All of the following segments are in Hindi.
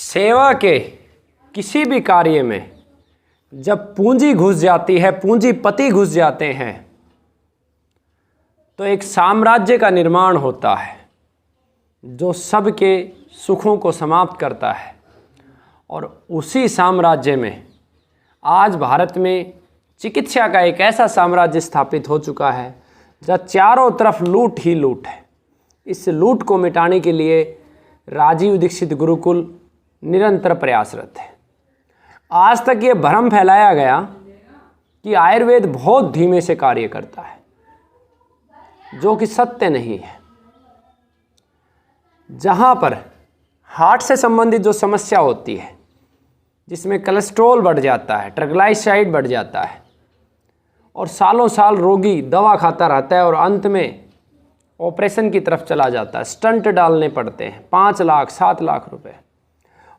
सेवा के किसी भी कार्य में जब पूंजी घुस जाती है, पूंजीपति घुस जाते हैं, तो एक साम्राज्य का निर्माण होता है जो सबके सुखों को समाप्त करता है। और उसी साम्राज्य में आज भारत में चिकित्सा का एक ऐसा साम्राज्य स्थापित हो चुका है जहाँ चारों तरफ लूट ही लूट है। इस लूट को मिटाने के लिए राजीव दीक्षित गुरुकुल निरंतर प्रयासरत है। आज तक ये भ्रम फैलाया गया कि आयुर्वेद बहुत धीमे से कार्य करता है, जो कि सत्य नहीं है। जहाँ पर हार्ट से संबंधित जो समस्या होती है, जिसमें कोलेस्ट्रॉल बढ़ जाता है, ट्राइग्लिसराइड बढ़ जाता है और सालों साल रोगी दवा खाता रहता है और अंत में ऑपरेशन की तरफ चला जाता है, स्टंट डालने पड़ते हैं 5 लाख 7 लाख रुपए,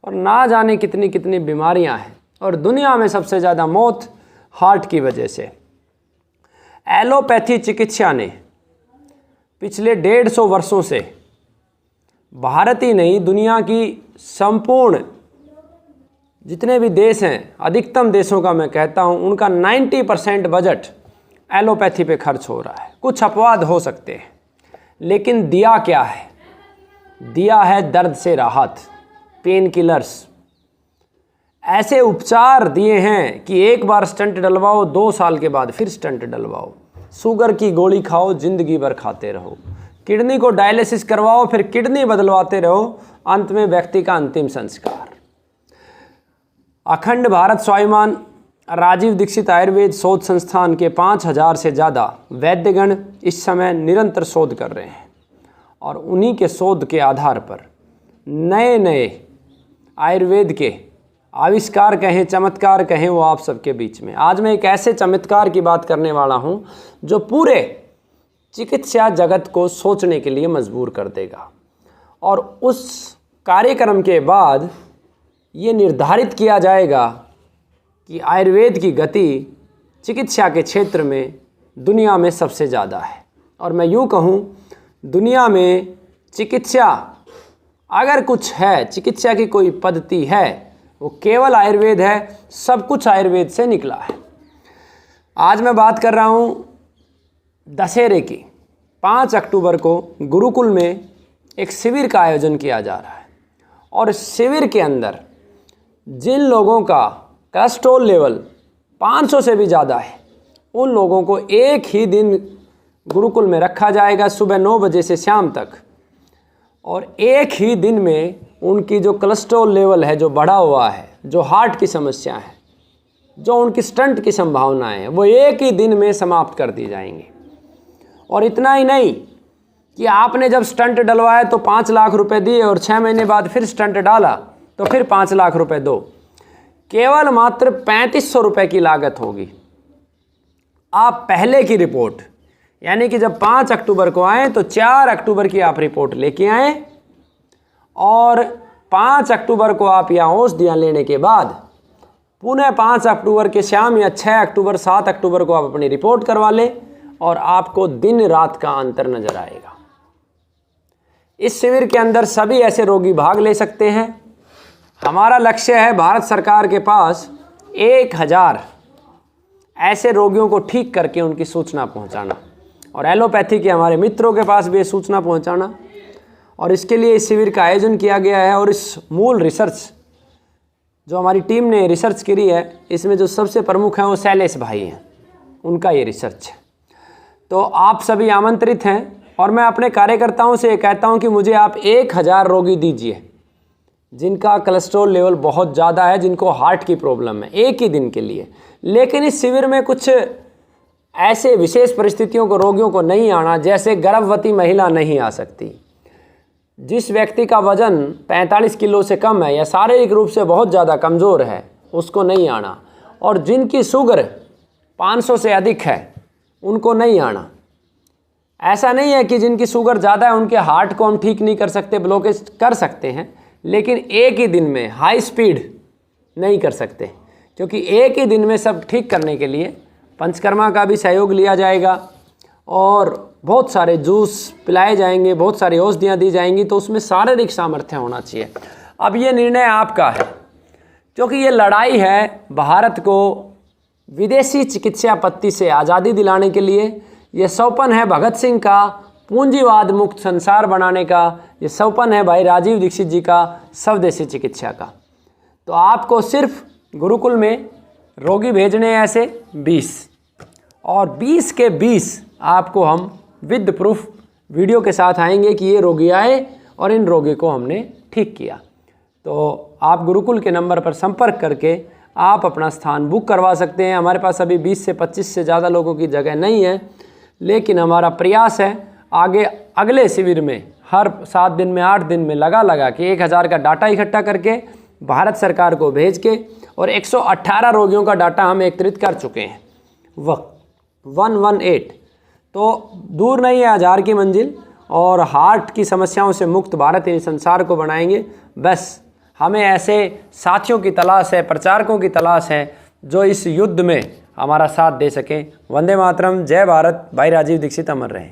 और ना जाने कितनी कितनी बीमारियां हैं। और दुनिया में सबसे ज़्यादा मौत हार्ट की वजह से। एलोपैथी चिकित्सा ने पिछले 150 वर्षों से भारत ही नहीं, दुनिया की संपूर्ण जितने भी देश हैं, अधिकतम देशों का मैं कहता हूं, उनका 90% बजट एलोपैथी पे खर्च हो रहा है। कुछ अपवाद हो सकते हैं, लेकिन दिया क्या है? दिया है दर्द से राहत, पेन किलर्स, ऐसे उपचार दिए हैं कि एक बार स्टंट डलवाओ, 2 साल के बाद फिर स्टंट डलवाओ। शुगर की गोली खाओ, जिंदगी भर खाते रहो। किडनी को डायलिसिस करवाओ, फिर किडनी बदलवाते रहो, अंत में व्यक्ति का अंतिम संस्कार। अखंड भारत स्वाभिमान राजीव दीक्षित आयुर्वेद शोध संस्थान के 5000 से ज़्यादा वैद्यगण इस समय निरंतर शोध कर रहे हैं, और उन्हीं के शोध के आधार पर नए नए आयुर्वेद के आविष्कार कहें, चमत्कार कहें, वो आप सबके बीच में। आज मैं एक ऐसे चमत्कार की बात करने वाला हूँ जो पूरे चिकित्सा जगत को सोचने के लिए मजबूर कर देगा। और उस कार्यक्रम के बाद ये निर्धारित किया जाएगा कि आयुर्वेद की गति चिकित्सा के क्षेत्र में दुनिया में सबसे ज़्यादा है। और मैं यूँ कहूँ, दुनिया में चिकित्सा अगर कुछ है, चिकित्सा की कोई पद्धति है, वो केवल आयुर्वेद है। सब कुछ आयुर्वेद से निकला है। आज मैं बात कर रहा हूँ दशहरे की। 5 अक्टूबर को गुरुकुल में एक शिविर का आयोजन किया जा रहा है, और इस शिविर के अंदर जिन लोगों का कोलेस्ट्रॉल लेवल 500 से भी ज़्यादा है, उन लोगों को एक ही दिन गुरुकुल में रखा जाएगा, सुबह 9 बजे से शाम तक। और एक ही दिन में उनकी जो कोलेस्ट्रॉल लेवल है, जो बढ़ा हुआ है, जो हार्ट की समस्या है, जो उनकी स्टंट की संभावनाएं हैं, वो एक ही दिन में समाप्त कर दी जाएंगी। और इतना ही नहीं कि आपने जब स्टंट डलवाया तो 5 लाख रुपए दिए और 6 महीने बाद फिर स्टंट डाला तो फिर 5 लाख रुपए दो। केवल मात्र 3500 रुपये की लागत होगी। आप पहले की रिपोर्ट, यानी कि जब 5 अक्टूबर को आए तो 4 अक्टूबर की आप रिपोर्ट लेके आए, और 5 अक्टूबर को आप यहाँ औषधियाँ लेने के बाद पुनः 5 अक्टूबर के शाम या 6 अक्टूबर 7 अक्टूबर को आप अपनी रिपोर्ट करवा लें, और आपको दिन रात का अंतर नजर आएगा। इस शिविर के अंदर सभी ऐसे रोगी भाग ले सकते हैं। हमारा लक्ष्य है भारत सरकार के पास 1000 ऐसे रोगियों को ठीक करके उनकी सूचना पहुंचाना, और एलोपैथी के हमारे मित्रों के पास भी ये सूचना पहुंचाना। और इसके लिए इस शिविर का आयोजन किया गया है। और इस मूल रिसर्च जो हमारी टीम ने रिसर्च करी है, इसमें जो सबसे प्रमुख हैं वो शैलेश भाई हैं, उनका ये रिसर्च है। तो आप सभी आमंत्रित हैं, और मैं अपने कार्यकर्ताओं से ये कहता हूँ कि मुझे आप 1000 रोगी दीजिए जिनका कोलेस्ट्रॉल लेवल बहुत ज़्यादा है, जिनको हार्ट की प्रॉब्लम है, एक ही दिन के लिए। लेकिन इस शिविर में कुछ ऐसे विशेष परिस्थितियों को, रोगियों को नहीं आना, जैसे गर्भवती महिला नहीं आ सकती, जिस व्यक्ति का वजन 45 किलो से कम है या शारीरिक रूप से बहुत ज़्यादा कमज़ोर है, उसको नहीं आना, और जिनकी शुगर 500 से अधिक है उनको नहीं आना। ऐसा नहीं है कि जिनकी शुगर ज़्यादा है उनके हार्ट को हम ठीक नहीं कर सकते, ब्लॉकेज कर सकते हैं, लेकिन एक ही दिन में हाई स्पीड नहीं कर सकते, क्योंकि एक ही दिन में सब ठीक करने के लिए पंचकर्मा का भी सहयोग लिया जाएगा, और बहुत सारे जूस पिलाए जाएंगे, बहुत सारी औषधियाँ दी जाएंगी। तो उसमें शारीरिक सामर्थ्य होना चाहिए। अब ये निर्णय आपका है, क्योंकि ये लड़ाई है भारत को विदेशी चिकित्सा पद्धति से आज़ादी दिलाने के लिए। ये सौपन है भगत सिंह का पूंजीवाद मुक्त संसार बनाने का। ये सौपन है भाई राजीव दीक्षित जी का स्वदेशी चिकित्सा का। तो आपको सिर्फ गुरुकुल में रोगी भेजने ऐसे 20, और 20 के 20 आपको हम विद प्रूफ वीडियो के साथ आएंगे कि ये रोगी आए और इन रोगी को हमने ठीक किया। तो आप गुरुकुल के नंबर पर संपर्क करके आप अपना स्थान बुक करवा सकते हैं। हमारे पास अभी 20 से 25 से ज़्यादा लोगों की जगह नहीं है, लेकिन हमारा प्रयास है आगे अगले शिविर में हर 7 दिन में 8 दिन में लगा के 1000 का डाटा इकट्ठा करके भारत सरकार को भेज के, और 118 रोगियों का डाटा हम एकत्रित कर चुके हैं। 118, तो दूर नहीं है 1000 की मंजिल, और हार्ट की समस्याओं से मुक्त भारत इस संसार को बनाएंगे। बस हमें ऐसे साथियों की तलाश है, प्रचारकों की तलाश है जो इस युद्ध में हमारा साथ दे सकें। वंदे मातरम, जय भारत। भाई राजीव दीक्षित अमर रहे।